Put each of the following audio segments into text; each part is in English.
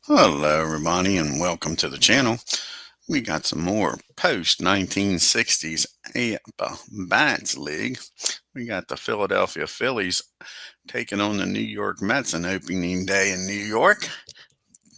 Hello, everybody, and welcome to the channel. We got some more post 1960s Apba Bats League. We got the Philadelphia Phillies taking on the New York Mets on opening day in New York.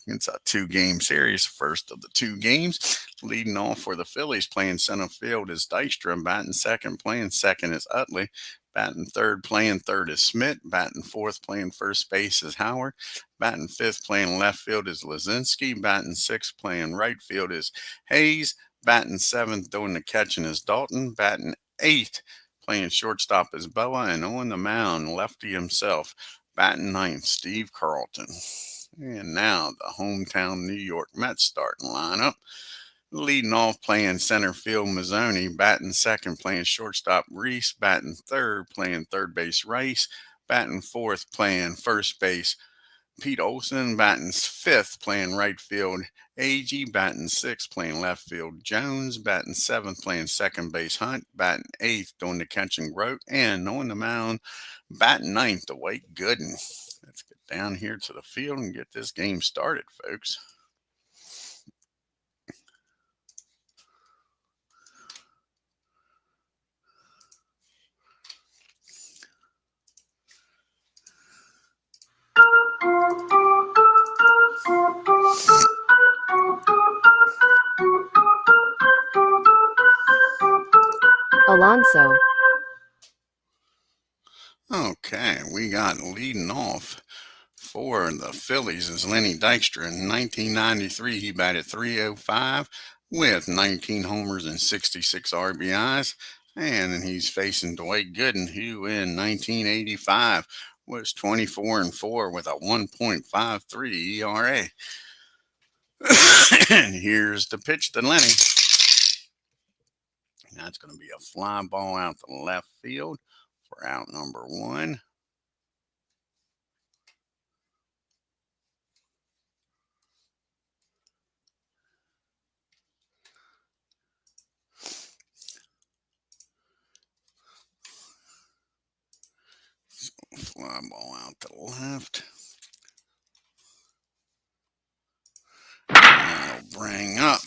It's a two-game series, first of the two games. Leading off for the Phillies, playing center field is Dykstra. Batting second, playing second is Utley. Batting third, playing third is Smith. Batting fourth, playing first base is Howard. Batting fifth, playing left field is Lazinski. Batting sixth, playing right field is Hayes. Batting seventh, doing the catching is Dalton. Batting eighth, playing shortstop is Boa. And on the mound, lefty himself, batting ninth, Steve Carlton. And now the hometown New York Mets starting lineup. Leading off, playing center field, Mazzoni. Batting second, playing shortstop, Reese. Batting third, playing third base, Rice. Batting fourth, playing first base, Pete Olson. Batting fifth, playing right field, Agee. Batting sixth, playing left field, Jones. Batting seventh, playing second base, Hunt. Batting eighth, doing the catching, Grote. And on the mound, batting ninth, DWIGHT Gooden. Let's get down here to the field and get this game started, folks. Alonso. Okay, we got leading off for the Phillies is Lenny Dykstra. In 1993, he batted .305 with 19 homers and 66 RBIs. And he's facing DWIGHT Gooden, who in 1985 was 24-4 with a 1.53 ERA. And here's the pitch to Lenny. That's going to be a fly ball out to left field for out number one. Fly ball out to the left. And that'll bring up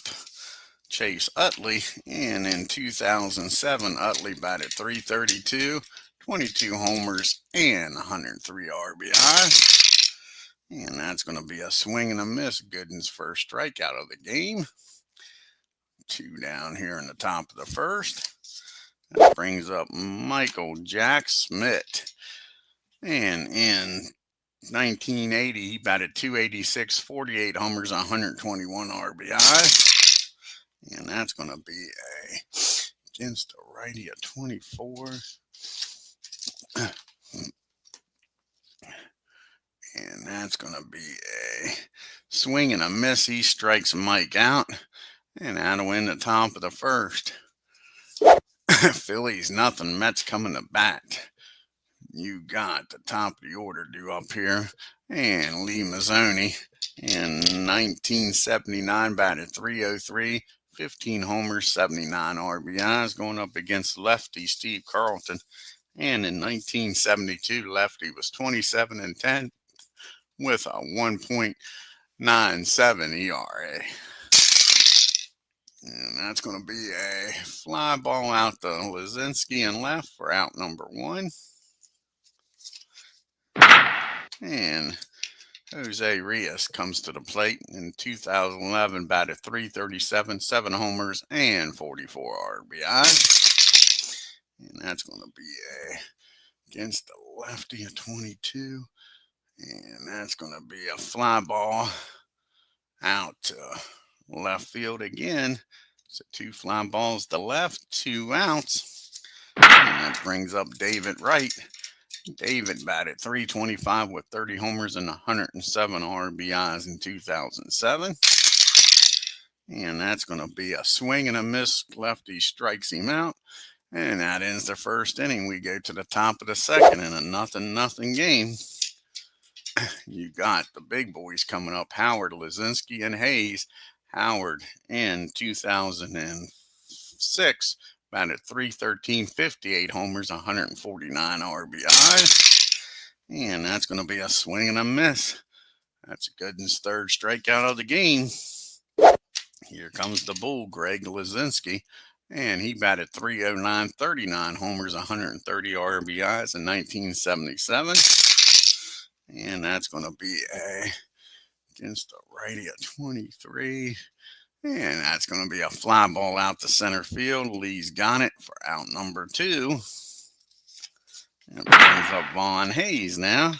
Chase Utley. And in 2007, Utley batted .332, 22 homers, and 103 RBI. And that's going to be a swing and a miss. Gooden's first strikeout of the game. Two down here in the top of the first. That brings up Michael Jack Smith. And in 1980, he batted .286, 48 homers, 121 RBI. And that's going to be against a righty of 24. And that's going to be a swing and a miss. He strikes Mike out. And that'll win the top of the first. Phillies nothing. Mets coming to bat. You got the top of the order due up here. And Lee Mazzoni in 1979 batted .303, 15 homers, 79 RBIs, going up against lefty Steve CARLTON. And in 1972, lefty was 27-10 with a 1.97 ERA. And that's going to be a fly ball out to Lazinski and left for out number one. And Jose Rios comes to the plate in 2011, batted .337, 7 homers, and 44 RBI. And that's going to be against the lefty of 22. And that's going to be a fly ball out to left field again. So 2 fly balls to left, 2 outs. And that brings up David Wright. David batted .325 with 30 homers and 107 RBIs in 2007. And that's going to be a swing and a miss. Lefty strikes him out. And that ends the first inning. We go to the top of the second in a 0-0 game. You got the big boys coming up, Howard, Lazinski, and Hayes. Howard in 2006 batted .313, 58 homers, 149 RBIs. And that's going to be a swing and a miss. That's Gooden's third strikeout of the game. Here comes the bull, Greg Lazinski. And he batted 309, 39 homers, 130 RBIs in 1977. And that's going to be against the righty at 23. And that's going to be a fly ball out to center field. Lee's got it for out number 2. And brings up Vaughn Hayes now.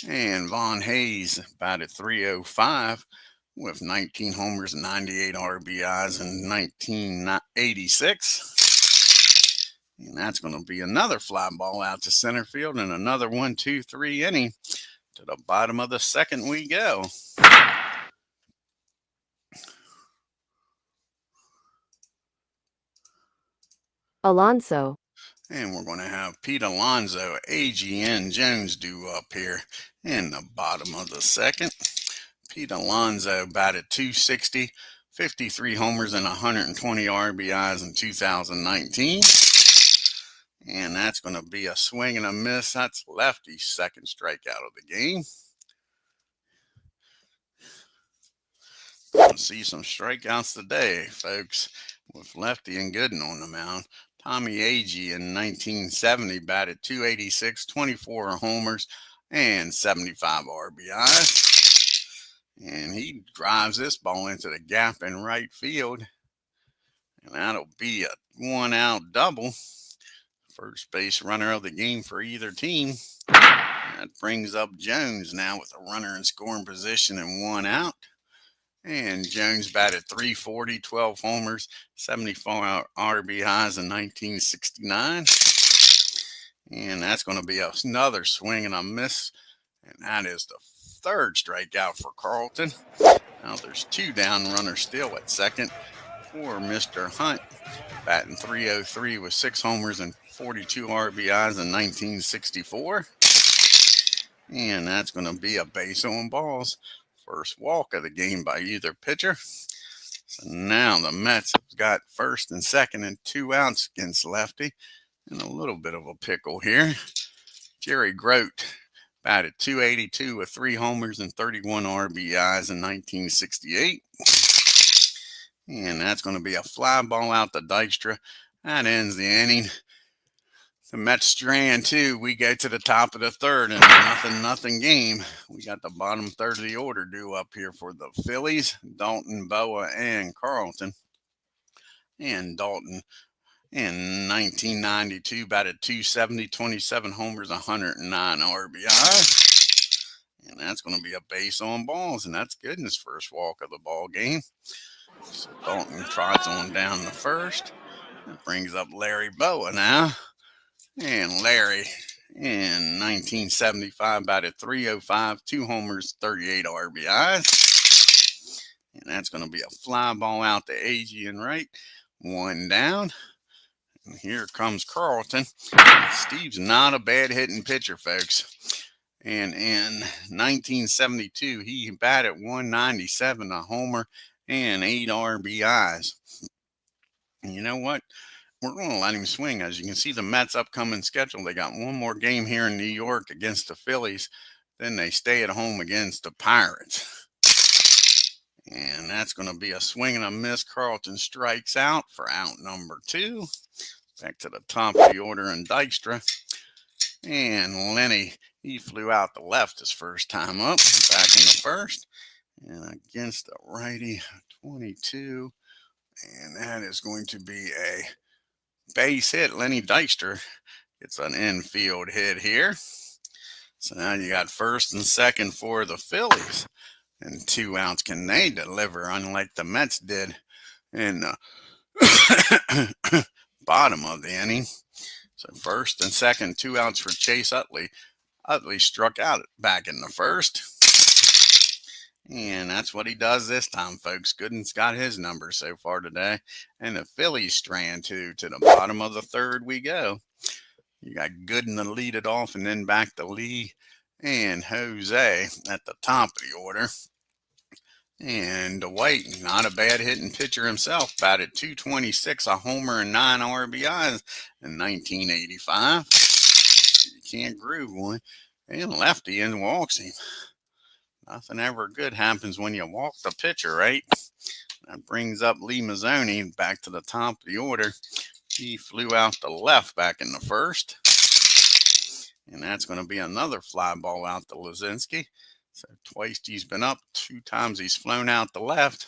And Vaughn Hayes batted 305 with 19 homers and 98 RBIs in 1986. And that's going to be another fly ball out to center field and another 1-2-3 inning. To the bottom of the second we go. Alonso. And we're going to have Pete Alonso, AGN Jones due up here in the bottom of the second. Pete Alonso batted 260, 53 homers and 120 RBIs in 2019. And that's going to be a swing and a miss. That's Lefty's second strikeout of the game. We'll see some strikeouts today, folks, with Lefty and Gooden on the mound. Tommy Agee in 1970 batted 286, 24 homers, and 75 RBIs. And he drives this ball into the gap in right field. And that'll be a 1-out double. First base runner of the game for either team. That brings up Jones now with a runner in scoring position and 1 out. And Jones batted 340, 12 homers, 74 RBIs in 1969. And that's going to be another swing and a miss. And that is the third strikeout for Carlton. Now there's 2 down runners still at second for Mr. Hunt, batting 303 with 6 homers and 42 RBIs in 1964. And that's going to be a base on balls. First walk of the game by either pitcher. So now the Mets have got first and second and 2 outs against Lefty. And a little bit of a pickle here. Jerry Grote batted 282 with 3 homers and 31 RBIs in 1968. And that's going to be a fly ball out to Dykstra. That ends the inning. The Mets strand 2. We go to the top of the third in a nothing game. We got the bottom third of the order due up here for the Phillies, Dalton, Boa, and Carlton. And Dalton in 1992 batted 270, 27 homers, 109 RBI. And that's going to be a base on balls, and that's Gooden's first walk of the ball game. So Dalton trots on down the first. That brings up Larry Boa now. And Larry in 1975 batted 305, 2 homers, 38 RBIs. And that's going to be a fly ball out to Agee and right. 1 down. And here comes Carlton. Steve's not a bad hitting pitcher, folks. And in 1972, he batted 197, a homer, and 8 RBIs. And you know what? We're going to let him swing. As you can see, the Mets' upcoming schedule, they got one more game here in New York against the Phillies. Then they stay at home against the Pirates. And that's going to be a swing and a miss. Carlton strikes out for out number 2. Back to the top of the order in Dykstra. And Lenny, he flew out the left his first time up, back in the first. And against the righty, 22. And that is going to be a base hit. Lenny Dykstra gets an infield hit here. So now you got first and second for the Phillies. And 2 outs can they deliver, unlike the Mets did in the bottom of the inning. So first and second, 2 outs for Chase Utley. Utley struck out back in the first. And that's what he does this time, folks. Gooden's got his number so far today. And the Phillies strand 2 to the bottom of the third we go. You got Gooden to lead it off, and then back to Lee and Jose at the top of the order. And DWIGHT, not a bad hitting pitcher himself, batted 226, a homer, and 9 RBIs in 1985. You can't groove one. And Lefty and walks him. Nothing ever good happens when you walk the pitcher, right? That brings up Lee Mazzoni back to the top of the order. He flew out the left back in the first. And that's going to be another fly ball out to Lazinski. So twice he's been up, 2 times he's flown out the left.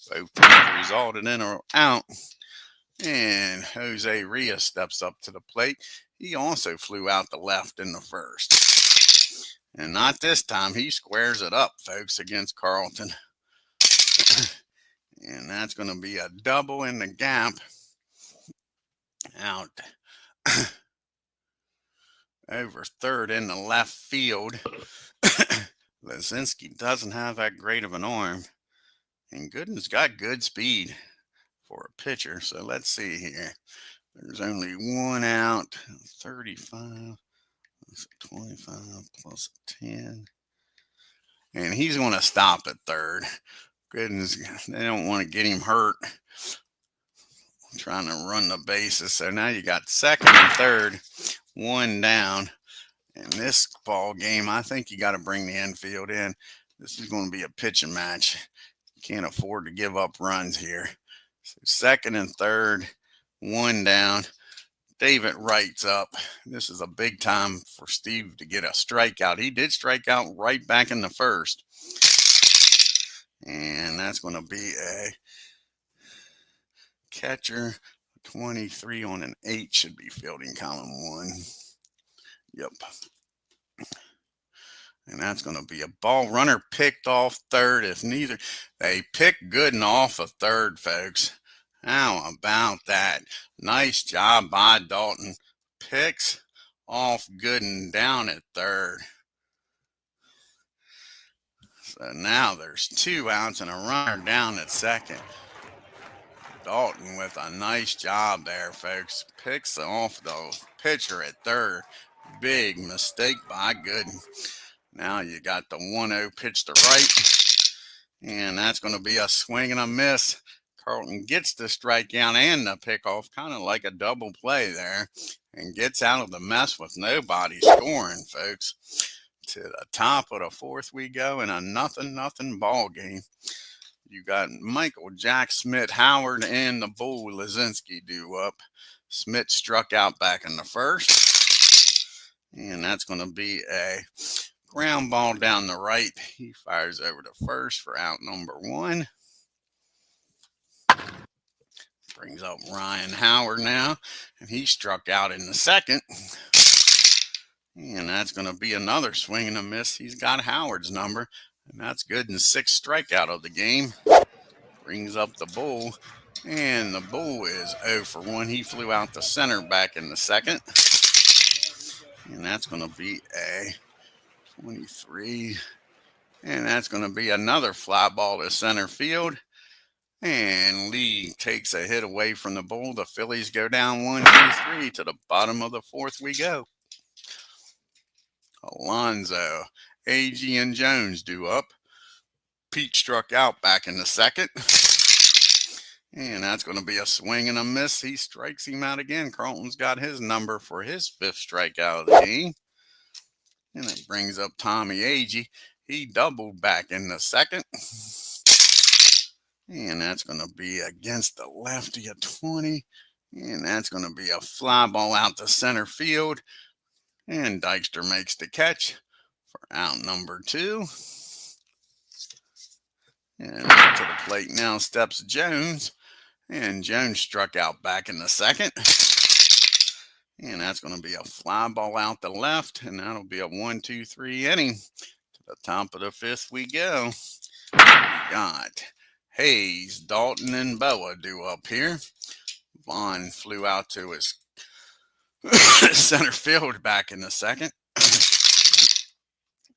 Both times resulted in or out. And Jose Rios steps up to the plate. He also flew out the left in the first. And not this time. He squares it up, folks, against Carlton. And that's going to be a double in the gap out over third in the left field. Lazinski doesn't have that great of an arm. And Gooden's got good speed for a pitcher. So let's see here. There's only 1 out. 35 plus 25 plus 10. And he's going to stop at third. Gooden's, they don't want to get him hurt trying to run the bases. So now you got second and third, 1 down. In this ball game, I think you got to bring the infield in. This is going to be a pitching match. You can't afford to give up runs here. So second and third, 1 down. David Wright's up. This is a big time for Steve to get a strikeout. He did strike out right back in the first. And that's going to be a catcher. 23 on an 8 should be fielding column 1. Yep. And that's going to be a ball. Runner picked off third. If neither, they picked Gooden off of third, folks. How about that? Nice job by Dalton. Picks off Gooden down at third. So now there's 2 outs and a runner down at second. Dalton with a nice job there, folks. Picks off the pitcher at third. Big mistake by Gooden. Now you got the 1-0 pitch to right. And that's going to be a swing and a miss. Carlton gets the strikeout and the pickoff, kind of like a double play there, and gets out of the mess with nobody scoring, folks. To the top of the fourth we go in a 0-0 ball game. You got Michael, Jack, Smith, Howard, and the Bull Lazinski due up. Smith struck out back in the first. And that's going to be a ground ball down the right. He fires over to first for out number 1. Brings up Ryan Howard now. And he struck out in the second. And that's going to be another swing and a miss. He's got Howard's number. And that's Gooden's 6th strikeout of the game. Brings up the Bull. And the Bull is 0 for 1. He flew out the center back in the second. And that's going to be a 23. And that's going to be another fly ball to center field. And Lee takes a hit away from the Bull. The Phillies go down 1-2-3 to the bottom of the fourth we go. Alonso, Agee, and Jones due up. Pete struck out back in the second. And that's going to be a swing and a miss. He strikes him out again. Carlton's got his number for his 5th strikeout of the game. And it brings up Tommy Agee. He doubled back in the second. And that's going to be against the lefty at 20. And that's going to be a fly ball out to center field. And Dykstra makes the catch for out number 2. And up to the plate now steps Jones. And Jones struck out back in the second. And that's going to be a fly ball out the left. And that'll be a 1-2-3 inning. To the top of the 5th we go. We got Hayes, Dalton, and Boa due up here. Vaughn flew out to his center field back in the second.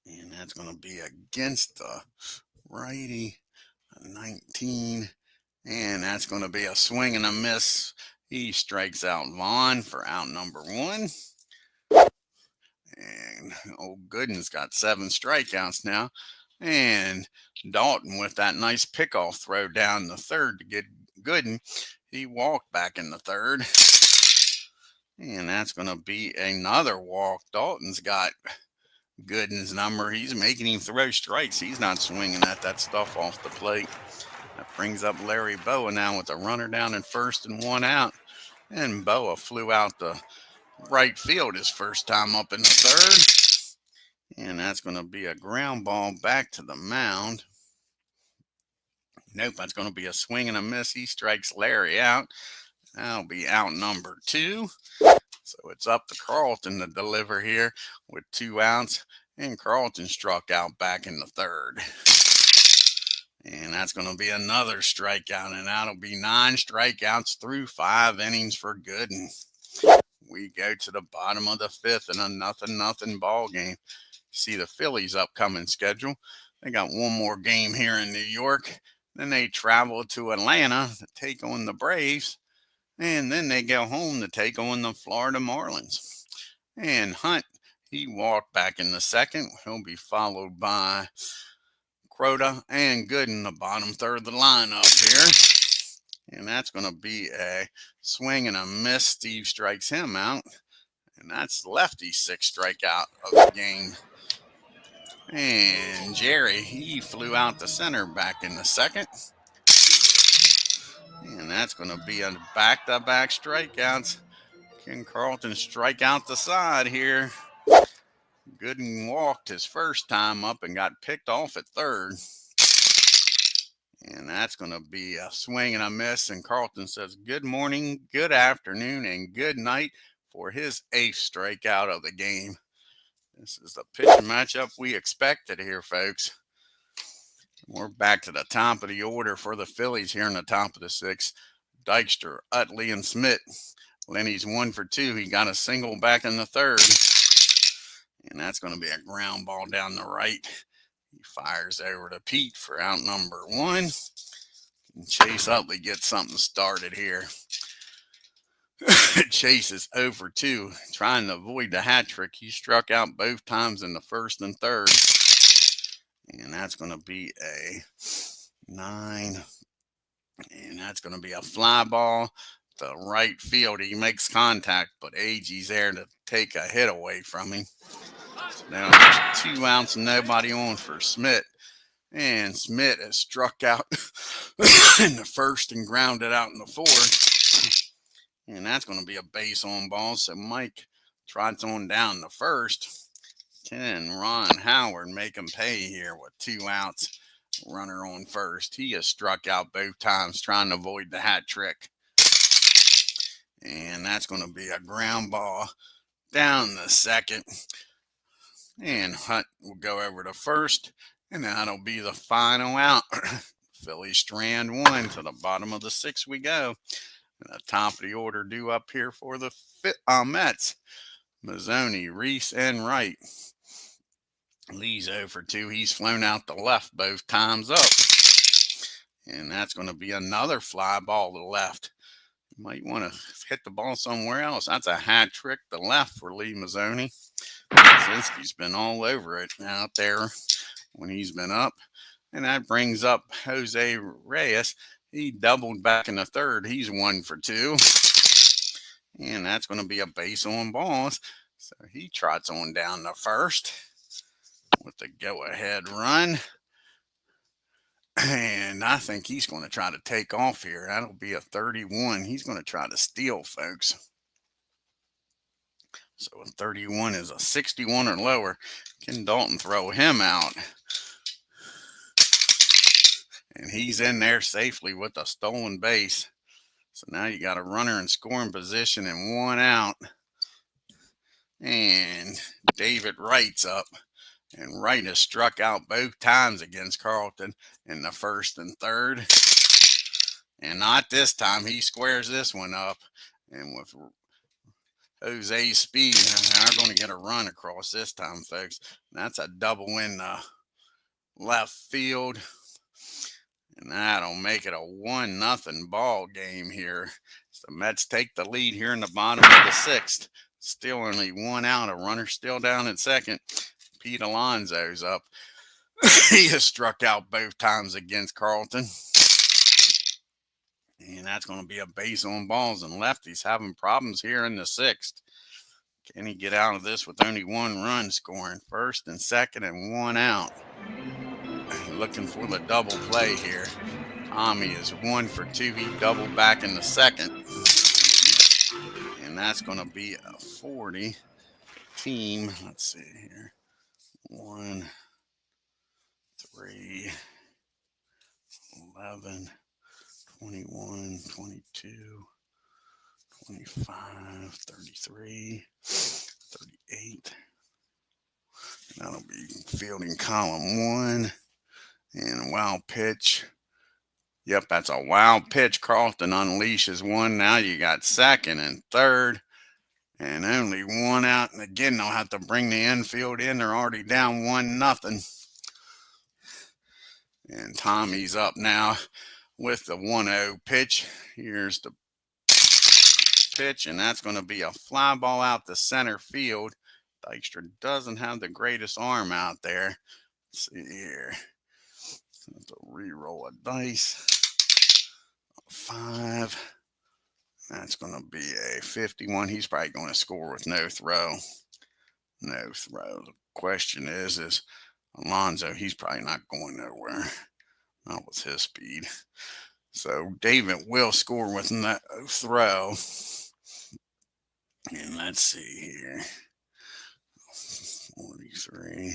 And that's going to be against the righty, 19. And that's going to be a swing and a miss. He strikes out Vaughn for out number 1. And old Gooden's got 7 strikeouts now. And Dalton with that nice pickoff throw down the third to get Gooden. He walked back in the third. And that's going to be another walk. Dalton's got Gooden's number. He's making him throw strikes. He's not swinging at that stuff off the plate. That brings up Larry Boa now with a runner down in first and one out. And Boa flew out to right field his first time up in the third. And that's going to be a ground ball back to the mound. Nope, that's going to be a swing and a miss. He strikes Larry out. That'll be out number 2. So it's up to Carlton to deliver here with 2 outs. And Carlton struck out back in the third. And that's going to be another strikeout. And that'll be 9 strikeouts through 5 innings for Gooden. We go to the bottom of the 5th in a 0-0 ball game. See the Phillies' upcoming schedule. They got one more game here in New York. Then they travel to Atlanta to take on the Braves. And then they go home to take on the Florida Marlins. And Hunt, he walked back in the second. He'll be followed by Crota and Gooden, the bottom third of the lineup here. And that's going to be a swing and a miss. Steve strikes him out. And that's lefty's 6th strikeout of the game. And Jerry, he flew out the center back in the second. And that's going to be a back-to-back strikeouts. Can Carlton strike out the side here? Gooden walked his first time up and got picked off at third. And that's going to be a swing and a miss. And Carlton says good morning, good afternoon, and good night for his 8th strikeout of the game. This is the pitching matchup we expected here, folks. We're back to the top of the order for the Phillies here in the top of the 6th. Dykstra, Utley, and Smith. Lenny's 1 for 2. He got a single back in the third. And that's going to be a ground ball down the right. He fires over to Pete for out number 1. And Chase Utley gets something started here. Chase is 0 for 2, trying to avoid the hat trick. He struck out both times in the first and third. And that's going to be a 9. And that's going to be a fly ball to right field. He makes contact, but Agee there to take a hit away from him. So now there's 2 outs and nobody on for Smith. And Smith has struck out in the first and grounded out in the fourth. And that's going to be a base on ball. So Mike trots on down the first. Can Ron Howard make him pay here with 2 outs? Runner on first. He has struck out both times trying to avoid the hat trick. And that's going to be a ground ball down the second. And Hunt will go over to first. And that'll be the final out. Phillies strand 1 to the bottom of the 6th we go. And the top of the order due up here for the Mets. Mazzoni, Reese, and Wright. Lee's 0 for 2. He's flown out the left both times up. And that's going to be another fly ball to the left. You might want to hit the ball somewhere else. That's a hat trick to left for Lee Mazzoni. Krasinski's been all over it out there when he's been up. And that brings up Jose Reyes. He doubled back in the third. He's 1 for 2. And that's going to be a base on balls. So he trots on down the first with the go-ahead run. And I think he's going to try to take off here. That'll be a 31. He's going to try to steal, folks. So a 31 is a 61 or lower. Can Dalton throw him out? And he's in there safely with a stolen base. So now you got a runner in scoring position and 1 out. And David Wright's up. And Wright has struck out both times against Carlton in the first and third. And not this time. He squares this one up. And with Jose's speed, they're going to get a run across this time, folks. And that's a double in the left field. And that'll make it a 1-0 ball game here. So the Mets take the lead here in the bottom of the 6th. Still only 1 out. A runner still down at second. Pete Alonso's up. He has struck out both times against Carlton. And that's going to be a base on balls, and lefties having problems here in the 6th. Can he get out of this with only 1 run scoring? First and second and 1 out. Looking for the double play here. Tommy is 1 for 2. He doubled back in the second. And that's going to be a 40 team. Let's see here. 1, 3, 11, 21, 22, 25, 33, 38. That'll be fielding column 1. And wild pitch. Yep, that's a wild pitch. Carlton unleashes 1. Now you got second and third. And only 1 out. And again, they'll have to bring the infield in. They're already down 1-0. And Tommy's up now with the 1-0 pitch. Here's the pitch, and that's going to be a fly ball out to center field. Dykstra doesn't have the greatest arm out there. Let's see here. Have to re-roll a dice. 5. That's going to be a 51. He's probably going to score with no throw. No throw. The question is Alonso, he's probably not going nowhere. Not with his speed. So David will score with no throw. And let's see here. 43.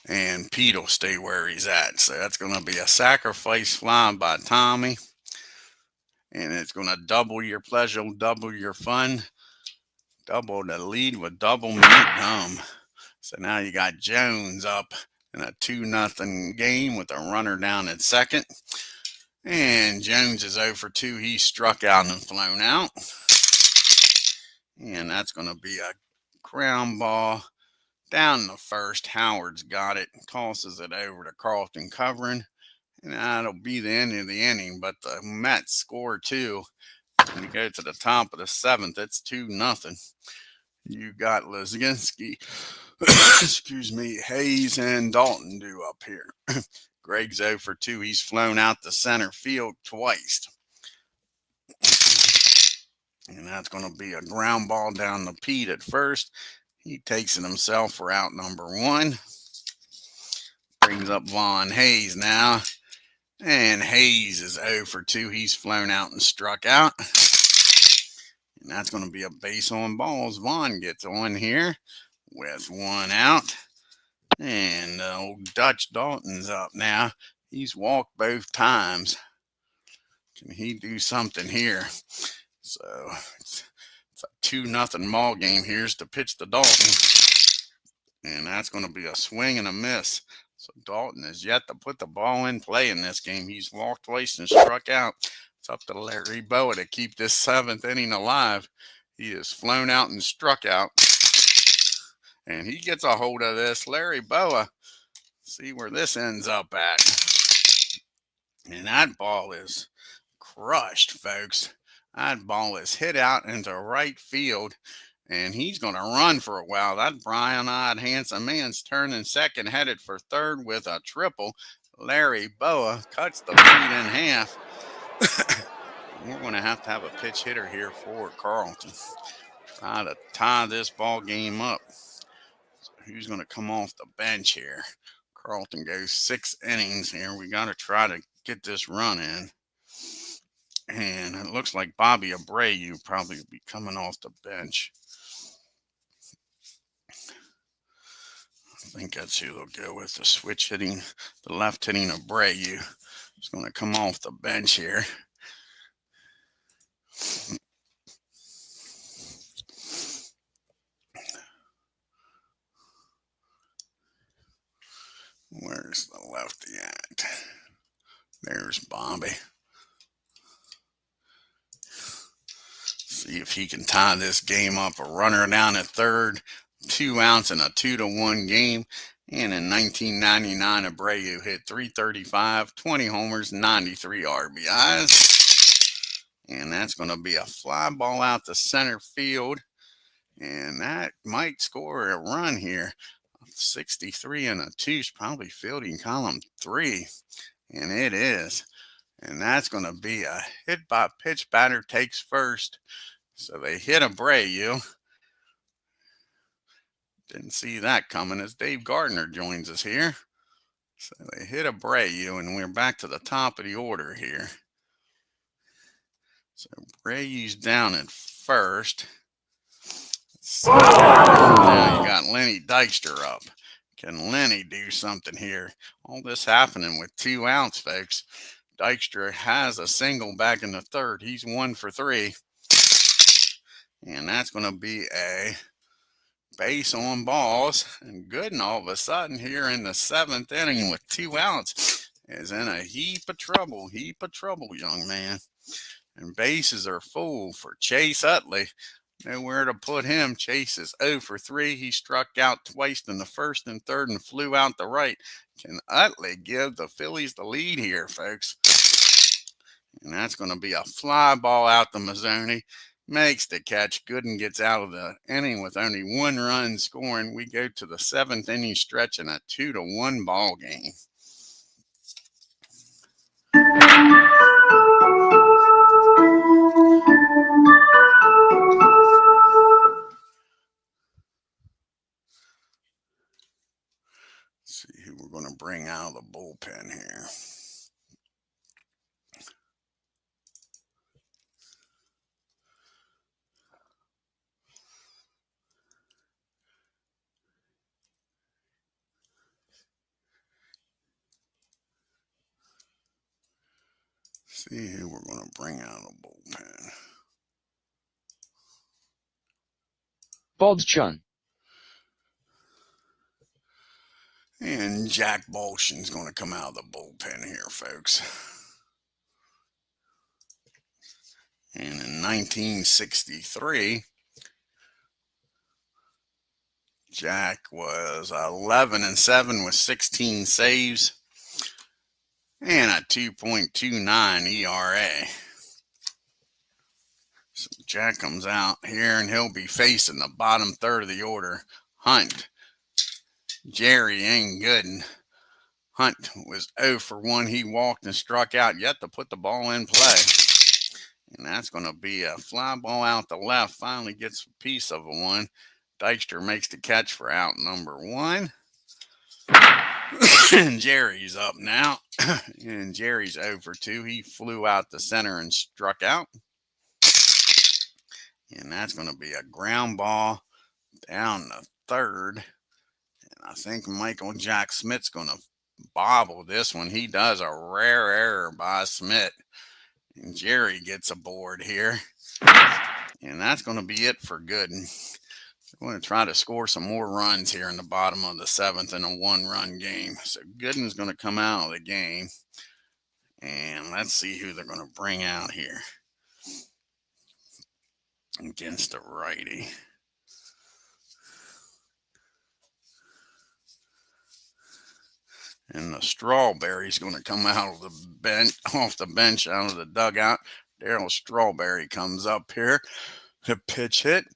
And Pete will stay where he's at. So that's going to be a sacrifice fly by Tommy. And it's going to double your pleasure, double your fun, double the lead with double meat home. So now you got Jones up in a 2-0 game with a runner down at second. And Jones is 0 for 2. He's struck out and flown out. And that's going to be a ground ball down the first. Howard's got it. Tosses it over to Carlton covering. And that'll be the end of the inning. But the Mets score 2. When you go to the top of the 7th, it's 2-0. You got Lizinski, excuse me, Hayes and Dalton due up here. Greg's 0 for 2. He's flown out to center field twice. And that's going to be a ground ball down the Pete at first. He takes it himself for out number 1. Brings up Vaughn Hayes now. And Hayes is 0 for 2. He's flown out and struck out. And that's going to be a base on balls. Vaughn gets on here with 1 out. And old Dutch Dalton's up now. He's walked both times. Can he do something here? So it's a 2-0 ball game. Here's the pitch to Dalton. And that's going to be a swing and a miss. So Dalton has yet to put the ball in play in this game. He's walked twice and struck out. It's up to Larry Boa to keep this 7th inning alive. He has flown out and struck out. And he gets a hold of this. Larry Boa, see where this ends up at. And that ball is crushed, folks. That ball is hit out into right field. And he's going to run for a while. That bright-eyed, handsome man's turning second, headed for third with a triple. Larry Boa cuts the lead in half. We're going to have a pitch hitter here for Carlton. Try to tie this ball game up. So who's going to come off the bench here? Carlton goes 6 innings here. We got to try to get this run in. And it looks like Bobby Abreu probably will be coming off the bench. I think that's who they'll go with. The switch hitting, the left hitting Abreu is going to come off the bench here. Where's the lefty at? There's Bobby. See if he can tie this game up. A runner down at third, 2 outs in a 2-1 game. And in 1999, Abreu hit .335, 20 homers, 93 RBIs. And that's going to be a fly ball out to center field. And that might score a run here. 63 and a 2 is probably fielding column 3. And it is. And that's going to be a hit by pitch. Batter takes first. So they hit Abreu. Didn't see that coming as Dave Gardner joins us here. So they hit Abreu, and we're back to the top of the order here. So Abreu's down at first. Now you got Lenny Dykstra up. Can Lenny do something here? All this happening with 2 outs, folks. Dykstra has a single back in the third. He's 1 for 3. And that's going to be a base on balls. And Gooden all of a sudden here in the 7th inning with 2 outs is in a heap of trouble, young man. And bases are full for Chase Utley. Nowhere to put him. Chase is 0 for 3. He struck out twice in the first and third and flew out the right. Can Utley give the Phillies the lead here, folks? And that's going to be a fly ball out to Mazzoni. Makes the catch. Gooden gets out of the inning with only 1 run scoring. We go to the 7th inning stretch in a 2-1 ball game. Let's see who we're going to bring out of the bullpen here. See who we're going to bring out of the bullpen. Baldchun. And Jack Bolshin's going to come out of the bullpen here, folks. And in 1963, Jack was 11-7 with 16 saves and a 2.29 ERA. So Jack comes out here and he'll be facing the bottom third of the order. Hunt, Jerry, and Gooden. Hunt was 0 for 1. He walked and struck out, yet to put the ball in play. And that's going to be a fly ball out the left. Finally gets a piece of a one. Dykstra makes the catch for out number 1. And Jerry's up now. And Jerry's 0 for 2. He flew out the center and struck out. And that's going to be a ground ball down the third. And I think Michael Jack Smith's going to bobble this one. He does a rare error by Smith. And Jerry gets aboard here. And that's going to be it for Gooden. We're going to try to score some more runs here in the bottom of the 7th in a 1-run game. So Gooden's going to come out of the game. And let's see who they're going to bring out here against the righty. And the Strawberry's going to come out of the bench, off the bench, out of the dugout. Darryl Strawberry comes up here to pitch hit.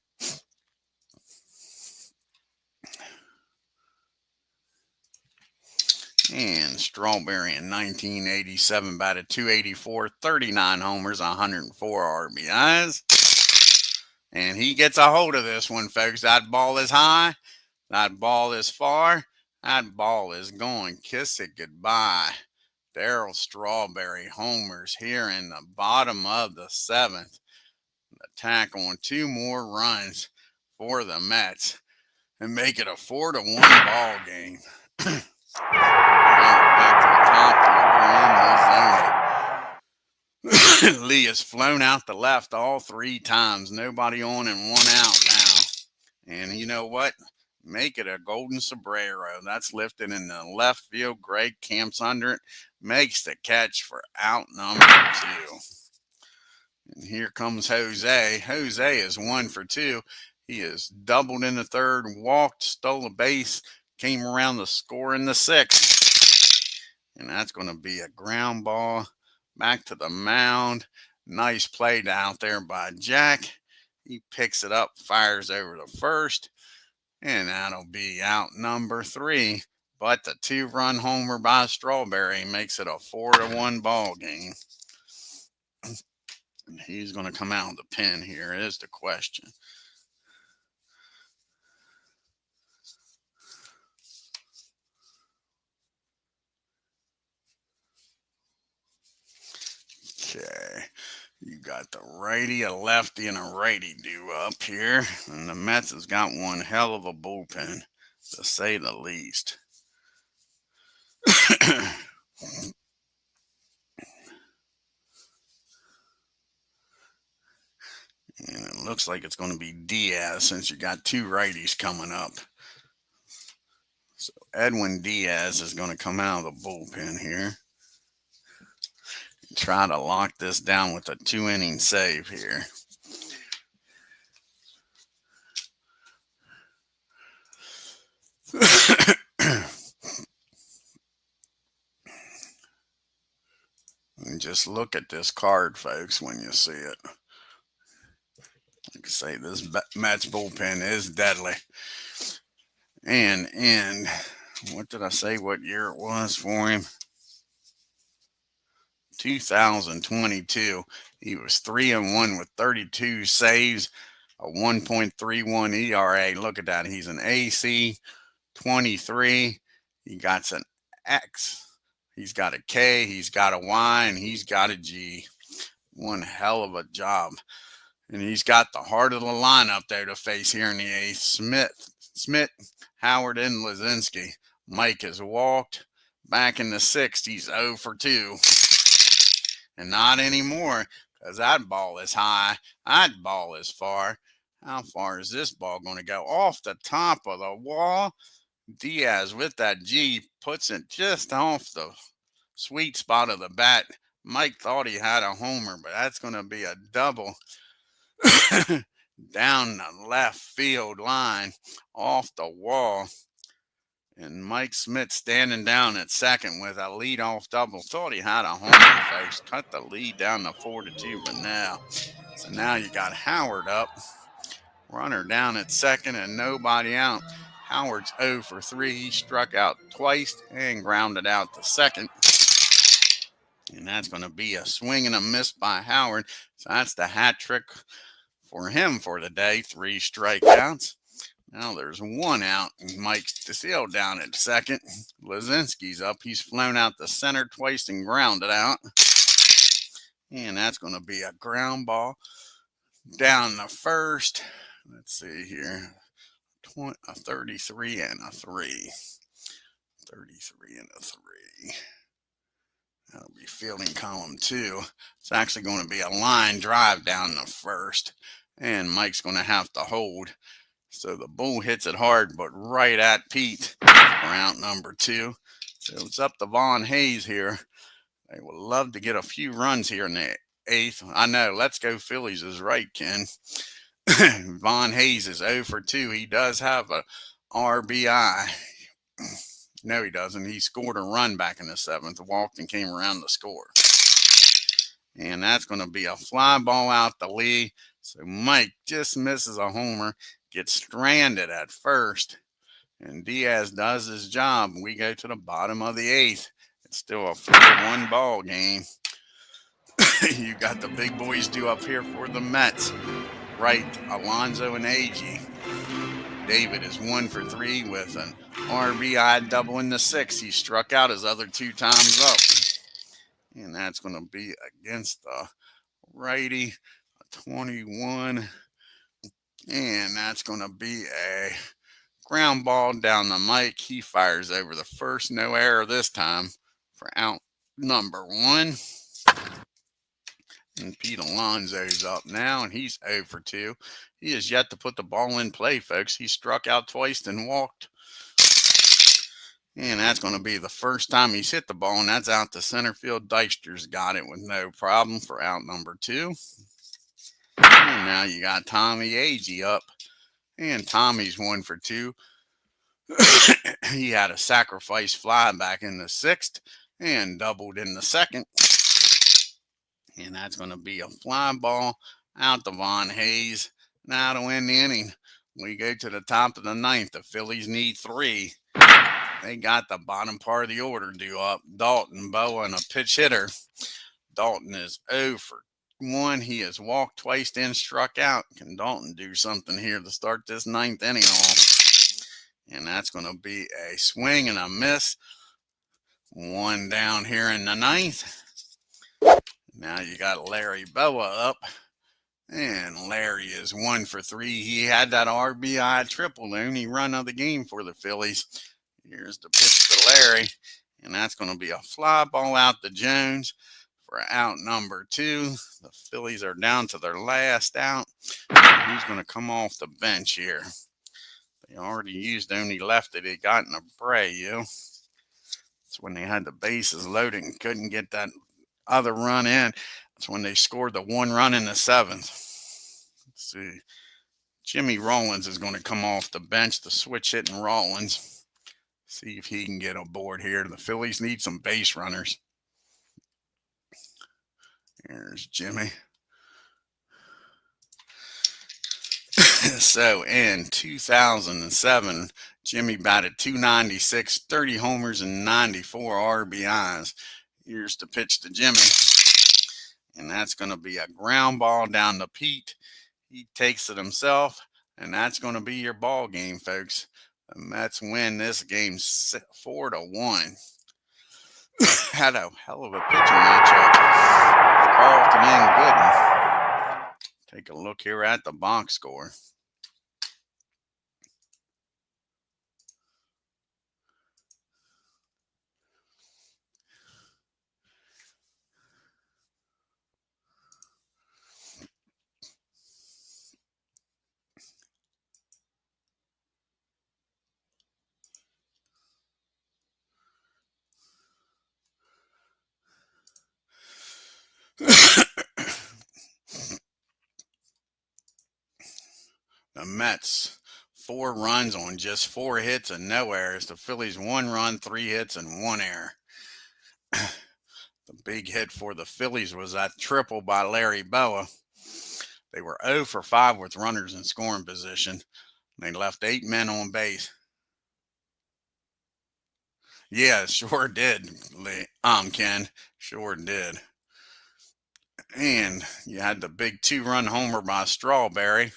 And Strawberry in 1987 batted .284, 39 homers, 104 RBIs. And he gets a hold of this one, folks. That ball is high. That ball is far. That ball is going. Kiss it goodbye. Darryl Strawberry homers here in the bottom of the 7th. Attack on 2 more runs for the Mets and make it a 4-1 ball game. Back to the top of the zone. Lee has flown out the left all 3 times. Nobody on and 1 out now. And you know what? Make it a golden sombrero. That's lifted in the left field. Greg camps under it. Makes the catch for out number 2. And here comes Jose. Jose is 1 for 2. He is doubled in the third, walked, stole a base, came around to score in the 6th. And that's going to be a ground ball back to the mound. Nice play out there by Jack. He picks it up, fires over to first. And that'll be out number 3. But the 2-run homer by Strawberry makes it a 4-1 ball game. And he's going to come out of the pen here is the question. Okay. You got the righty, a lefty, and a righty due up here. And the Mets has got one hell of a bullpen, to say the least. And it looks like it's going to be Diaz since you got two righties coming up. So Edwin Diaz is going to come out of the bullpen here. Try to lock this down with a 2-inning save here. And just look at this card, folks, when you see it. Like I say, this Mets bullpen is deadly. And what did I say what year it was for him? 2022. He was 3-1 with 32 saves, a 1.31 ERA. Look at that. He's an AC 23. He got an X. He's got a K. He's got a Y, and he's got a G. One hell of a job. And he's got the heart of the lineup there to face here in the eighth. Smith, Howard, and Lazinski. Mike has walked. Back in the sixth, he's 0 for 2. And not anymore, because that ball is high. That ball is far. How far is this ball going to go? Off the top of the wall. Diaz with that G puts it just off the sweet spot of the bat. Mike thought he had a homer, but that's going to be a double down the left field line off the wall. And Mike Smith standing down at second with a leadoff double. Thought he had a homer, folks. Cut the lead down to 4-2, but now. So now you got Howard up. Runner down at second and nobody out. Howard's 0 for 3. He struck out twice and grounded out to second. And that's going to be a swing and a miss by Howard. So that's the hat trick for him for the day. 3 strikeouts. Now there's 1 out. Mike's still down at second. Lazinski's up. He's flown out the center twice and grounded out. And that's going to be a ground ball down the first. Let's see here. A 33 and a 3. 33 and a 3. That'll be fielding column 2. It's actually going to be a line drive down the first. And Mike's going to have to hold. So the bull hits it hard, but right at Pete for out number 2. So it's up to Von Hayes here. They would love to get a few runs here in the 8th. I know. Let's go Phillies is right, Ken. Von Hayes is 0 for 2. He does have a RBI. No, he doesn't. He scored a run back in the 7th, walked and came around to score. And that's going to be a fly ball out the lead. So Mike just misses a homer, gets stranded at first, and Diaz does his job. We go to the bottom of the 8th. It's still a 4-1 ball game. You got the big boys due up here for the Mets. Right, Alonso and Agee. David is 1 for 3 with an RBI double in the 6th. He struck out his other 2 times up. And that's going to be against the righty, a 21. And that's going to be a ground ball down the Mike. He fires over the first. No error this time for out number 1. And Pete Alonso's up now, and he's 0 for 2. He has yet to put the ball in play, folks. He struck out twice and walked. And that's going to be the first time he's hit the ball, and that's out to center field. Dykstra's got it with no problem for out number 2. And now you got Tommy Agee up, and Tommy's 1 for 2. He had a sacrifice fly back in the 6th and doubled in the 2nd. And that's going to be a fly ball out to Von Hayes. Now to win the inning, we go to the top of the 9th. The Phillies need 3. They got the bottom part of the order due up. Dalton, Boa, and a pitch hitter. Dalton is 0 for 1. He has walked twice, then struck out. Can Dalton do something here to start this 9th inning off? And that's going to be a swing and a miss. 1 down here in the 9th. Now you got Larry Boa up. And Larry is 1 for 3. He had that RBI triple, the only run of the game for the Phillies. Here's the pitch to Larry. And that's going to be a fly ball out to Jones for out number 2. The Phillies are down to their last out. Who's going to come off the bench here? They already used the only lefty they got in Abreu. That's when they had the bases loaded and couldn't get that other run in. That's when they scored the 1 run in the 7th. Let's see. Jimmy Rollins is going to come off the bench, the switch hitting Rollins. See if he can get aboard here. The Phillies need some base runners. Here's Jimmy. So in 2007, Jimmy batted .296, 30 homers, and 94 RBIs. Here's the pitch to Jimmy. And that's going to be a ground ball down to Pete. He takes it himself, and that's going to be your ball game, folks. The Mets win this game 4-1. Had a hell of a pitching matchup. CARLTON and GOODEN. Take a look here at the box score. The Mets, 4 runs on just 4 hits and no errors. The Phillies, 1 run, 3 hits, and 1 error. The big hit for the Phillies was that triple by Larry Boa. They were 0 for 5 with runners in scoring position. They left 8 men on base. Yeah, sure did, Ken. Sure did. And you had the big 2-run homer by Strawberry.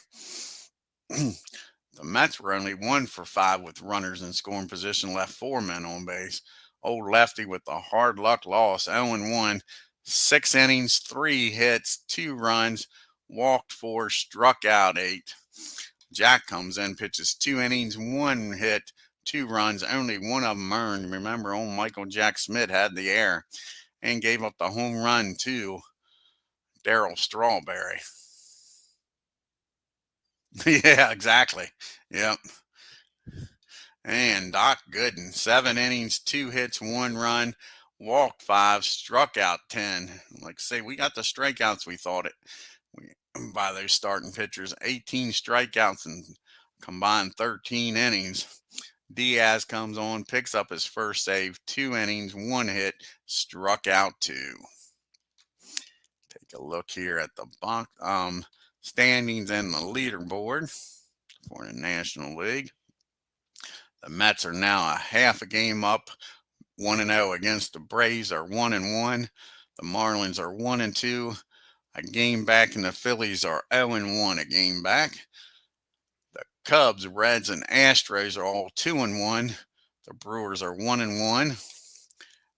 The Mets were only 1 for 5 with runners in scoring position, left 4 men on base. Old Lefty with a hard luck loss, 0-1, 6 innings, 3 hits, 2 runs, walked 4, struck out 8. Jack comes in, pitches 2 innings, 1 hit, 2 runs, only 1 of them earned. Remember, old Michael Jack Smith had the air and gave up the home run to Darryl Strawberry. Yeah, exactly. Yep. And Doc Gooden, 7 innings, 2 hits, 1 run, walked 5, struck out 10. Like I say, we got the strikeouts we thought it by those starting pitchers. 18 strikeouts and combined 13 innings. Diaz comes on, picks up his first save, 2 innings, 1 hit, struck out 2. Take a look here at the standings and the leaderboard for the National League. The Mets are now a half a game up, 1-0 against the Braves are 1-1. The Marlins are 1-2, a game back, and the Phillies are 0-1, a game back. The Cubs, Reds, and Astros are all 2-1. The Brewers are 1-1.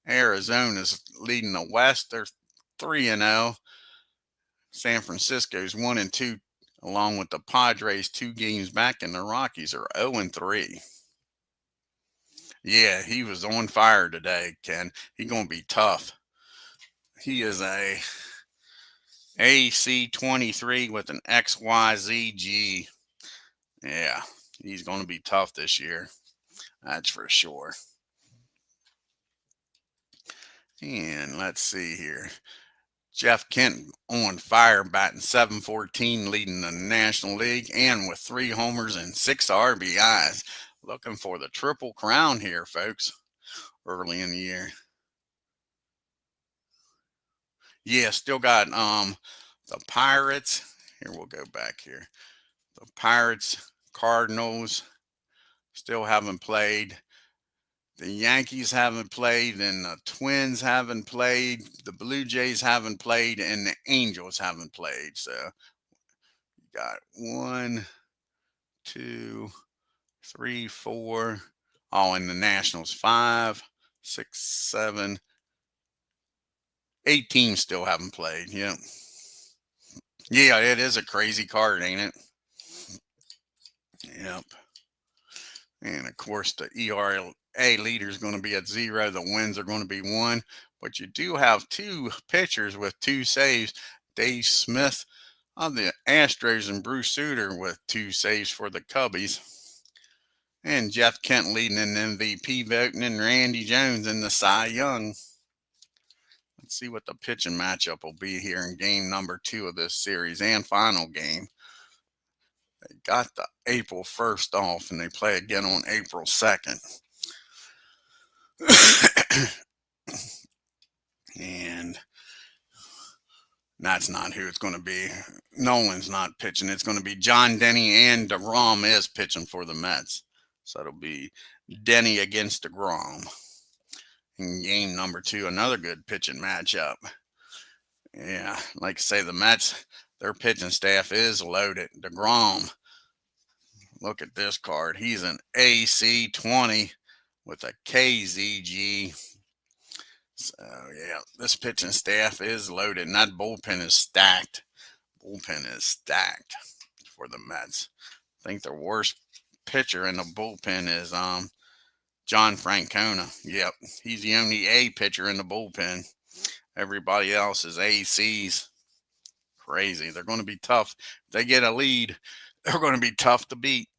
Arizona's leading the West. They're 3-0. San Francisco's 1-2, along with the Padres 2 games back, and the Rockies are 0-3. Yeah, he was on fire today, Ken. He's going to be tough. He is a AC23 with an XYZG. Yeah, he's going to be tough this year. That's for sure. And let's see here. Jeff Kent on fire, batting .714, leading the National League, and with 3 homers and 6 RBIs. Looking for the triple crown here, folks, early in the year. Yeah, still got the Pirates. Here, we'll go back here. The Pirates, Cardinals still haven't played. The Yankees haven't played, and the Twins haven't played, the Blue Jays haven't played, and the Angels haven't played. So you got 1, 2, 3, 4. Oh, and the Nationals 5, 6, 7, 8 teams still haven't played. Yep. Yeah, it is a crazy card, ain't it? Yep. And of course, the ERA leader is going to be at 0. The wins are going to be 1. But you do have 2 pitchers with 2 saves. Dave Smith of the Astros and Bruce Sutter with 2 saves for the Cubbies. And Jeff Kent leading in MVP voting, and Randy Jones in the Cy Young. Let's see what the pitching matchup will be here in game number 2 of this series and final game. They got the April 1st off, and they play again on April 2nd. And that's not who it's going to be. Nolan's not pitching. It's going to be John Denny, and DeGrom is pitching for the Mets. So it'll be Denny against DeGrom in game number 2. Another good pitching matchup. Yeah, like I say, the Mets, their pitching staff is loaded. DeGrom, look at this card. He's an AC 20 with a KZG. So, yeah, this pitching staff is loaded, and that bullpen is stacked. Bullpen is stacked for the Mets. I think the worst pitcher in the bullpen is John Francona. Yep, he's the only A pitcher in the bullpen. Everybody else is ACs. Crazy. They're going to be tough. If they get a lead, they're going to be tough to beat.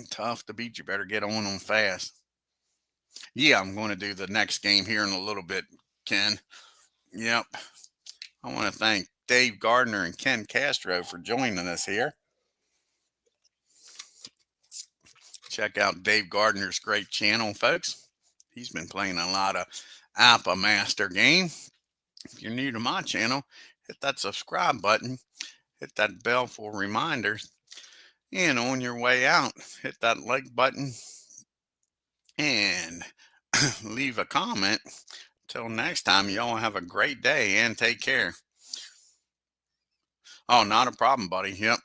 Tough to beat. You better get on them fast. Yeah, I'm going to do the next game here in a little bit, Ken. Yep. I want to thank Dave Gardner and Ken Castro for joining us here. Check out Dave Gardner's great channel, folks. He's been playing a lot of Apba Master game. If you're new to my channel, hit that subscribe button, hit that bell for reminders, and on your way out, hit that like button and leave a comment. Till next time, y'all have a great day and take care. Oh, not a problem, buddy. Yep.